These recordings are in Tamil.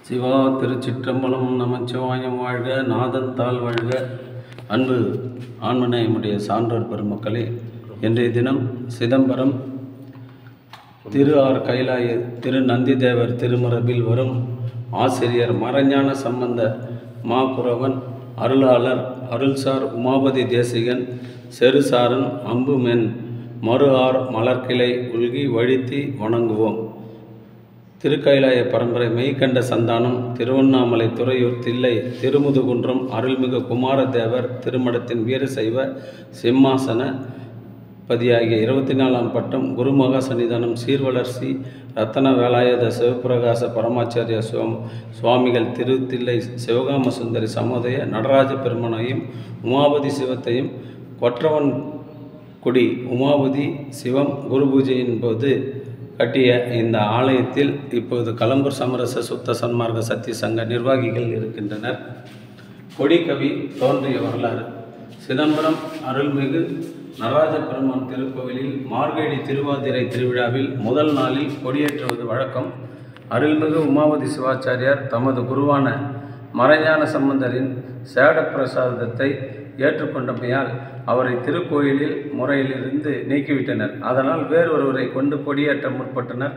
சிவா திருச்சிற்றம்பலம் நமச்சிவாயம் வாழ்க, நாதன் தாள் வாழ்க. அன்பு ஆன்மநேயமுடைய சான்றோர் பெருமக்களே, இன்றைய தினம் சிதம்பரம் திரு ஆர் கைலாய திரு நந்திதேவர் திருமரபில் வரும் ஆசிரியர் மறைஞான சம்பந்த மாகுரவன் அருளாளர் அருள்சார் உமாபதி தேசிகன் செருசாரன் அம்புமென் மறு ஆர் மலர்கிளை உள்கி வழித்தி வணங்குவோம். திருக்கைலாய பரம்பரை மெய்கண்ட சந்தானம் திருவண்ணாமலை துறையூர் தில்லை திருமுதுகுன்றம் அருள்மிகு குமாரதேவர் திருமடத்தின் வீரசைவ சிம்மாசன பதியாகிய 24ஆம் பட்டம் குருமகா சன்னிதானம் சீர்வளர்ச்சி ரத்தன வேலாயுத சிவபிரகாச பரமாச்சாரிய சுவாமிகள் திரு தில்லை சிவகாம சுந்தரி சமோதய நடராஜ பெருமனையும் உமாபதி சிவத்தையும் கொற்றவன் குடி உமாபதி சிவம் குரு பூஜையின் போது கட்டிய இந்த ஆலயத்தில் இப்போது கலம்பூர் சமரச சுத்த சன்மார்க்க சத்திய சங்க நிர்வாகிகள் இருக்கின்றனர். கொடிக்கவி தோன்றிய வரலாறு. சிதம்பரம் அருள்மிகு நடராஜ பெருமான் திருக்கோவிலில் மார்கழி திருவாதிரை திருவிழாவில் முதல் நாளில் கொடியேற்றுவது வழக்கம். அருள்மிகு உமாபதி சிவாச்சாரியார் தமது குருவான மறைஞான சம்பந்தரின் சேட பிரசாதத்தை ஏற்றுக்கொண்டமையால் அவரை திருக்கோயிலில் முறையிலிருந்து நீக்கிவிட்டனர். அதனால் வேறொருவரை கொண்டு கொடியேற்ற முற்பட்டனர்.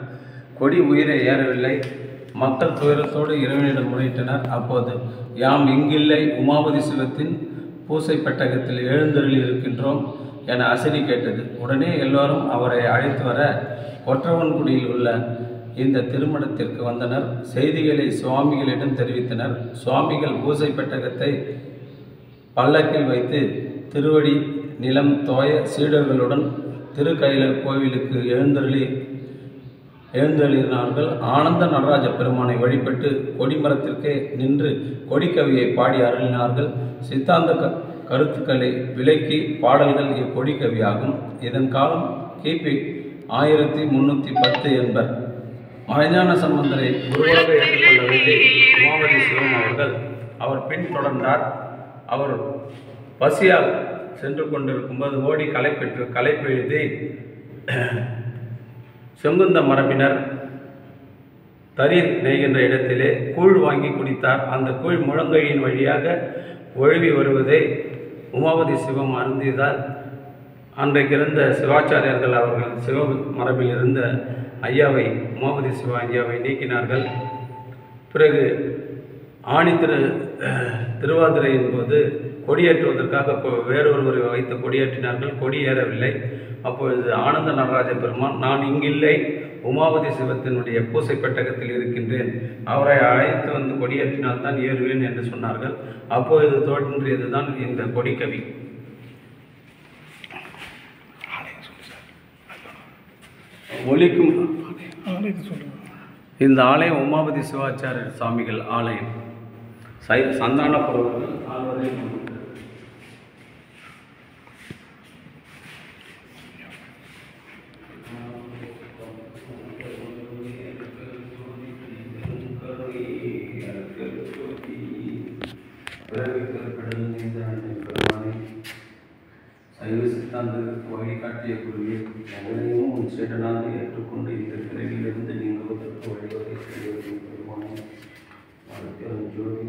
கொடி உயிரை ஏறவில்லை. மக்கள் துயரத்தோடு இறைவனிடம் முறையிட்டனர். அப்போது யாம் இங்கில்லை, உமாபதி சிவத்தின் பூசை பெட்டகத்தில் எழுந்தருளி இருக்கின்றோம் என அசனி கேட்டது. உடனே எல்லோரும் அவரை அழைத்து வர கொற்றவன்குடியில் உள்ள இந்த திருமணத்திற்கு வந்தனர். செய்திகளை சுவாமிகளிடம் தெரிவித்தனர். சுவாமிகள் பூசை பெட்டகத்தை பல்லக்கில் வைத்து திருவடி நிலம் தோய சீடர்களுடன் திருக்கையில கோவிலுக்கு எழுந்தருளினார்கள். ஆனந்த நடராஜ பெருமானை வழிபட்டு கொடிமரத்திற்கே நின்று கொடிக்கவியை பாடி அருளினார்கள். சித்தாந்த கருத்துக்களை விலக்கி பாடல்கள் இக்கொடிக்கவியாகும். இதன் காலம் கிபி 1310 என்பர். மறைஞான சம்பந்தரை குருவாக ஏற்றுக்கொள்ளவில்லை உமாபதி சிவம் அவர்கள். அவர் பின்தொடர்ந்தார். அவர் பசியால் சென்று கொண்டிருக்கும்போது ஓடி களைப்பெழுதி செங்குந்த மரபினர் தரீர் நெய்கின்ற இடத்திலே கூழ் வாங்கி குடித்தார். அந்த கூழ் முழங்கையின் வழியாக ஒழுவி வருவதை உமாபதி சிவம் அருந்தியதால் அன்றைக்கு இருந்த சிவாச்சாரியர்கள் அவர்கள் சிவ மரபில் இருந்த ஐயாவை உமாபதி சிவ ஐயாவை நீக்கினார்கள். பிறகு ஆணி திருவாதிரையின் போது கொடியேற்றுவதற்காக வேறொருவரை வைத்து கொடியேற்றினார்கள். கொடி ஏறவில்லை. அப்பொழுது ஆனந்த நடராஜ பெருமான், நான் இங்கில்லை, உமாபதி சிவத்தினுடைய பூசை பெட்டகத்தில் இருக்கின்றேன், அவரை அழைத்து வந்து கொடியேற்றினால்தான் ஏறுவேன் என்று சொன்னார்கள். அப்பொழுது தோன்றியது தான் இந்த கொடிக்கவி. ஒலிக்கும் இந்த ஆலயம் உமாபதி சிவாச்சாரியர் சுவாமிகள் ஆலயம். சந்தான புறவர்கள் ஆல்வரை சைவ சித்தாந்தத்திற்கு வழிகாட்டிய குருவே, எங்களையும் உன் சீடனாக ஏற்றுக்கொண்டு இந்த பிறவிலிருந்து நீங்குவதற்கு வழிவகை செய்வதின் பெருமானே, ஜோதி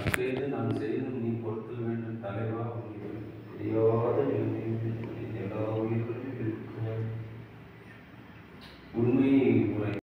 அப்பேது நான் செய்தும் நீ பொறுத்தல் வேண்டும் தலைவா. தெரியாத எல்லா உயிர்களும் உண்மையை உரை